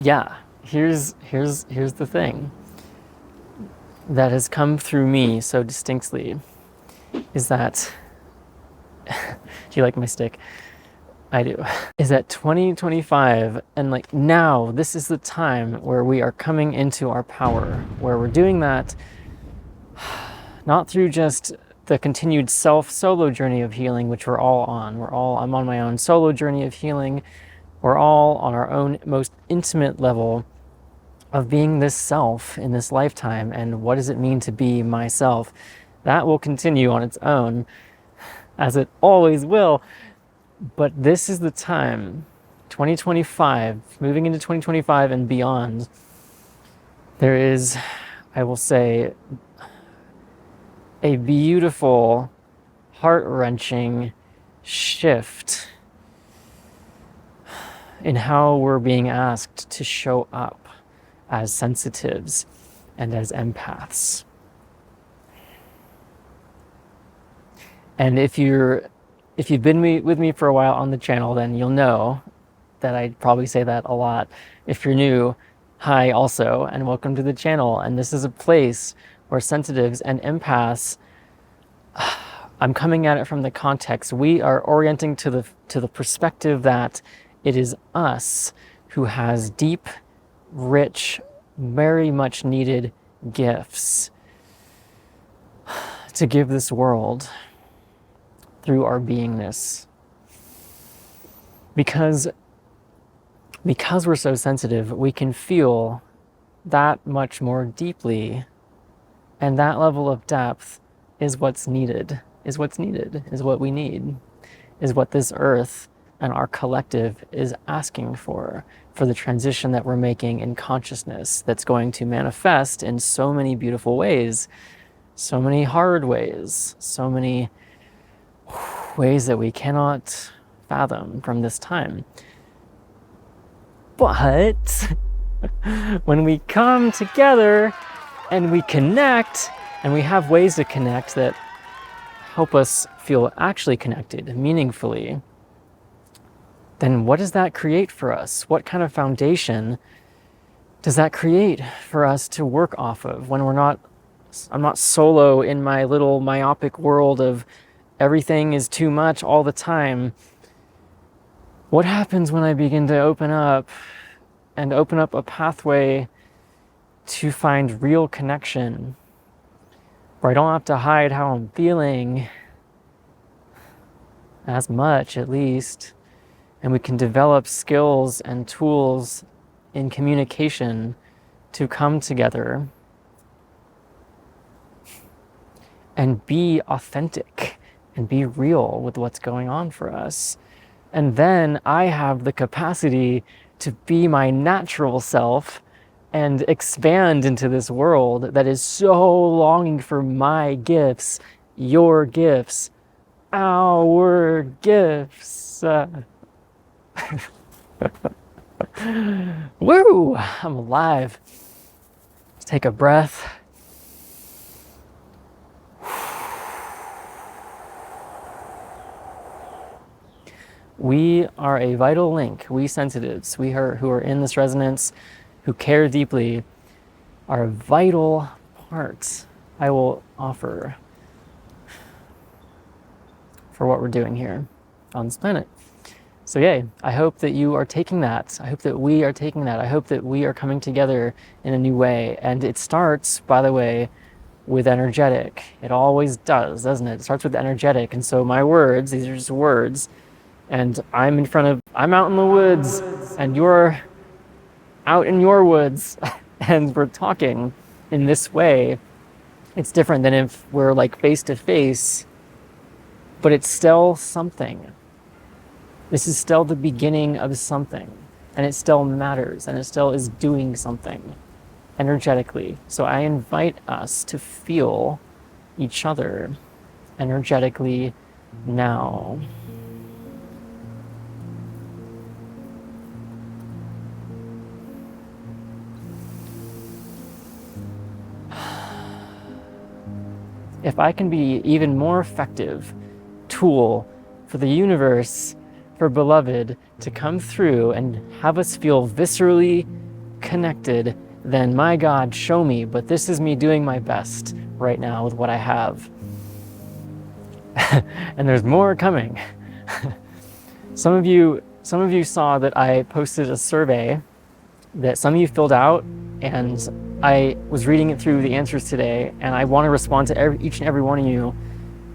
yeah, here's the thing that has come through me so distinctly is that do you like my stick? I do. Is that 2025 and like now this is the time where we are coming into our power, where we're doing that not through just the continued solo journey of healing, which we're all on. I'm on my own solo journey of healing. We're all on our own most intimate level of being this self in this lifetime. And what does it mean to be myself? That will continue on its own, as it always will. But this is the time, 2025, moving into 2025 and beyond, there is, I will say, a beautiful, heart-wrenching shift in how we're being asked to show up as sensitives and as empaths. And if you've been with me for a while on the channel, then you'll know that I probably say that a lot. If you're new, hi also, and welcome to the channel. And this is a place where sensitives and empaths, I'm coming at it from the context. We are orienting to the perspective that it is us who has deep, rich, very much needed gifts to give this world through our beingness. Because we're so sensitive, we can feel that much more deeply, and that level of depth is what's needed, is what we need, is what this earth and our collective is asking for the transition that we're making in consciousness that's going to manifest in so many beautiful ways, so many hard ways, so many ways that we cannot fathom from this time. But when we come together and we connect, and we have ways to connect that help us feel actually connected meaningfully, then what does that create for us? What kind of foundation does that create for us to work off of when I'm not solo in my little myopic world of everything is too much all the time? What happens when I begin to open up a pathway to find real connection, where I don't have to hide how I'm feeling as much, at least, and we can develop skills and tools in communication to come together and be authentic and be real with what's going on for us. And then I have the capacity to be my natural self and expand into this world that is so longing for my gifts, your gifts, our gifts. Woo! I'm alive. Let's take a breath. We are a vital link. We sensitives, who are in this resonance, who care deeply, are a vital part I will offer for what we're doing here on this planet. So yay, I hope that you are taking that. I hope that we are taking that. I hope that we are coming together in a new way. And it starts, by the way, with energetic. It always does, doesn't it? It starts with energetic. And so my words, these are just words, and I'm out in the woods, and you're out in your woods, and we're talking in this way. It's different than if we're like face to face, but it's still something. This is still the beginning of something, and it still matters, and it still is doing something energetically. So I invite us to feel each other energetically now. If I can be even more effective tool for the universe, for beloved to come through and have us feel viscerally connected, then my God, show me. But this is me doing my best right now with what I have. And there's more coming. Some of you saw that I posted a survey that some of you filled out, and I was reading it through the answers today, and I want to respond to each and every one of you,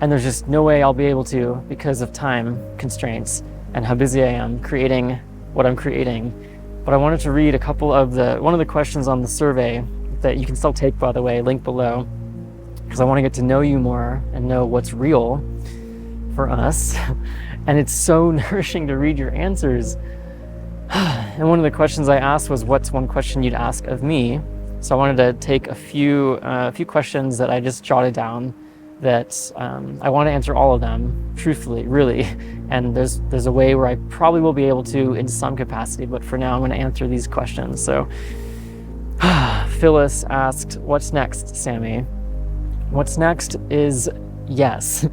and there's just no way I'll be able to because of time constraints and how busy I am creating what I'm creating. But I wanted to read one of the questions on the survey that you can still take, by the way, link below, because I want to get to know you more and know what's real for us. And it's so nourishing to read your answers. And one of the questions I asked was, what's one question you'd ask of me? So I wanted to take a few questions that I just jotted down that I want to answer all of them truthfully, really. And there's a way where I probably will be able to in some capacity, but for now I'm going to answer these questions. So Phyllis asked, what's next, Sammy? What's next is yes.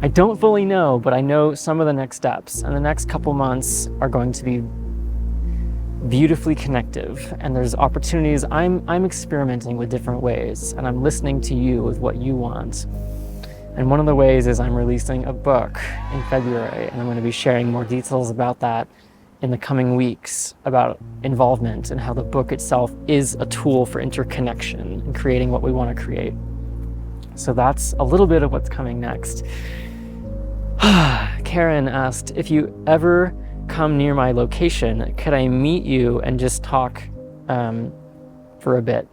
I don't fully know, but I know some of the next steps, and the next couple months are going to be beautifully connective, and there's opportunities. I'm experimenting with different ways, and I'm listening to you with what you want. And one of the ways is I'm releasing a book in February, and I'm going to be sharing more details about that in the coming weeks, about involvement and how the book itself is a tool for interconnection and creating what we want to create. So that's a little bit of what's coming next. Karen asked, if you ever come near my location, could I meet you and just talk for a bit?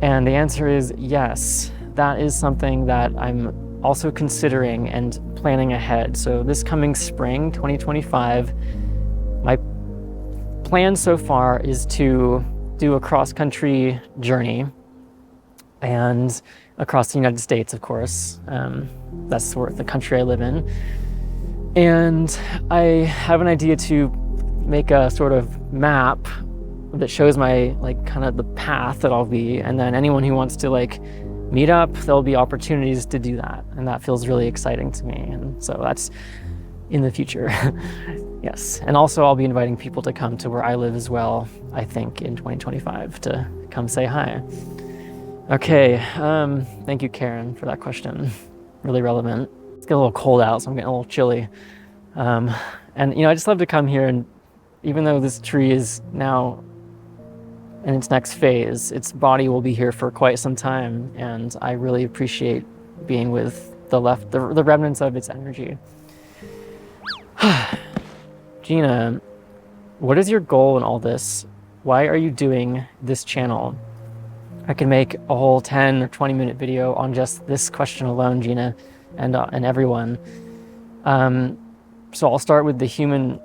And the answer is yes. That is something that I'm also considering and planning ahead. So this coming spring, 2025, my plan so far is to do a cross-country journey, and across the United States, of course. That's sort of the country I live in. And I have an idea to make a sort of map that shows my, kind of the path that I'll be. And then anyone who wants to meet up, there'll be opportunities to do that. And that feels really exciting to me. And so that's in the future. Yes. And also I'll be inviting people to come to where I live as well, I think in 2025, to come say hi. Okay, thank you, Karen, for that question. Really relevant. It's getting a little cold out, so I'm getting a little chilly. And I just love to come here, and even though this tree is now in its next phase, its body will be here for quite some time, and I really appreciate being with the remnants of its energy. Gina, what is your goal in all this? Why are you doing this channel? I can make a whole 10 or 20 minute video on just this question alone, Gina, and everyone. So I'll start with the human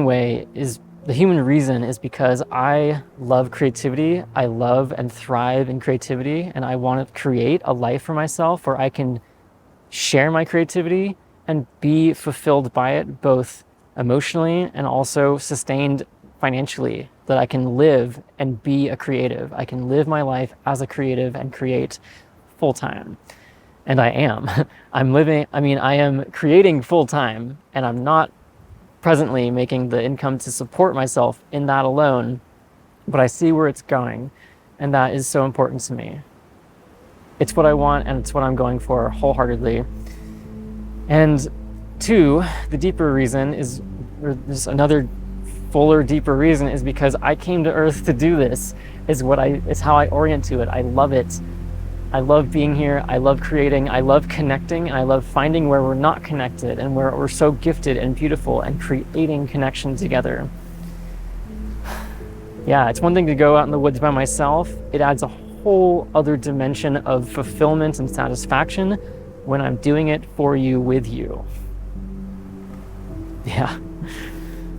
way. The human reason is because I love creativity. I love and thrive in creativity, and I want to create a life for myself where I can share my creativity and be fulfilled by it, both emotionally and also sustained financially, that I can live and be a creative. I can live my life as a creative and create full time. And I am. I am creating full time, and I'm not presently making the income to support myself in that alone, but I see where it's going, and that is so important to me. It's what I want, and it's what I'm going for wholeheartedly. And two, the deeper reason is, or there's another fuller, deeper reason, is because I came to Earth to do this. It's how I orient to it. I love it. I love being here. I love creating. I love connecting. And I love finding where we're not connected and where we're so gifted and beautiful, and creating connection together. Yeah, it's one thing to go out in the woods by myself. It adds a whole other dimension of fulfillment and satisfaction when I'm doing it for you, with you.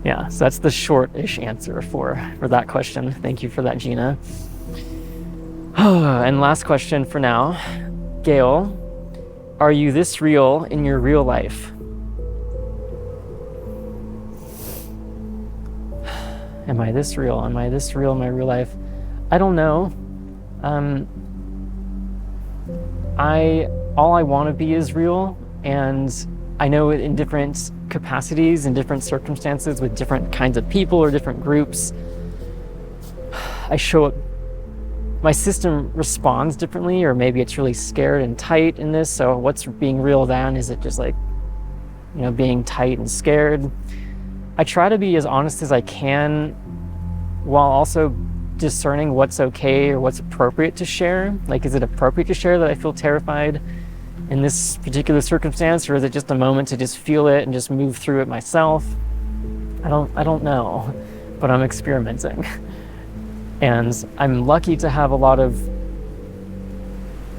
Yeah, so that's the short-ish answer for that question. Thank you for that, Gina. And last question for now. Gail, are you this real in your real life? Am I this real? Am I this real in my real life? I don't know. All I want to be is real, and I know it in different capacities, in different circumstances, with different kinds of people or different groups. I show up, my system responds differently, or maybe it's really scared and tight in this. So what's being real then? Is it just like, you know, being tight and scared? I try to be as honest as I can while also discerning what's okay or what's appropriate to share. Like, is it appropriate to share that I feel terrified in this particular circumstance, or is it just a moment to just feel it and just move through it myself? I don't know, but I'm experimenting. And I'm lucky to have a lot of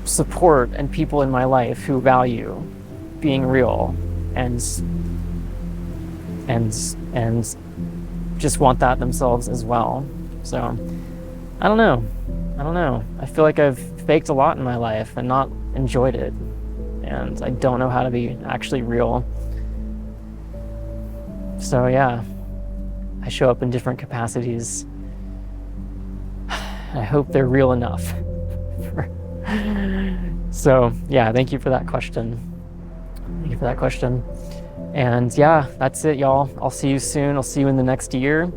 support and people in my life who value being real and just want that themselves as well. So I don't know. I feel like I've faked a lot in my life and not enjoyed it. And I don't know how to be actually real. So yeah, I show up in different capacities. I hope they're real enough. So yeah, thank you for that question. And yeah, that's it, y'all. I'll see you soon. I'll see you in the next year.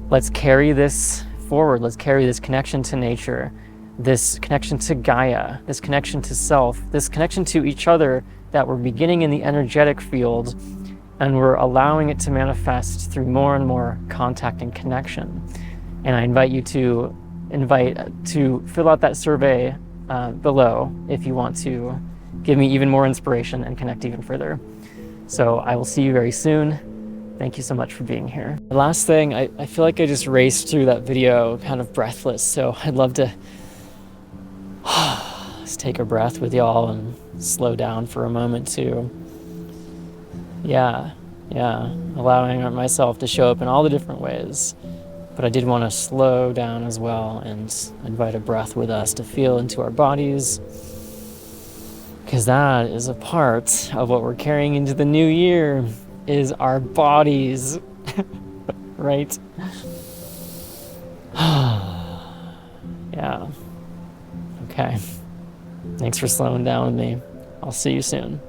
Let's carry this forward. Let's carry this connection to nature, this connection to Gaia, this connection to self, this connection to each other that we're beginning in the energetic field, and we're allowing it to manifest through more and more contact and connection. And I invite you to fill out that survey below if you want to give me even more inspiration and connect even further. So I will see you very soon. Thank you so much for being here. The last thing, I feel like I just raced through that video kind of breathless, so I'd love to just take a breath with y'all and slow down for a moment too. Yeah, allowing myself to show up in all the different ways. But I did want to slow down as well and invite a breath with us to feel into our bodies, because that is a part of what we're carrying into the new year, is our bodies, right? Yeah. Okay. Thanks for slowing down with me. I'll see you soon.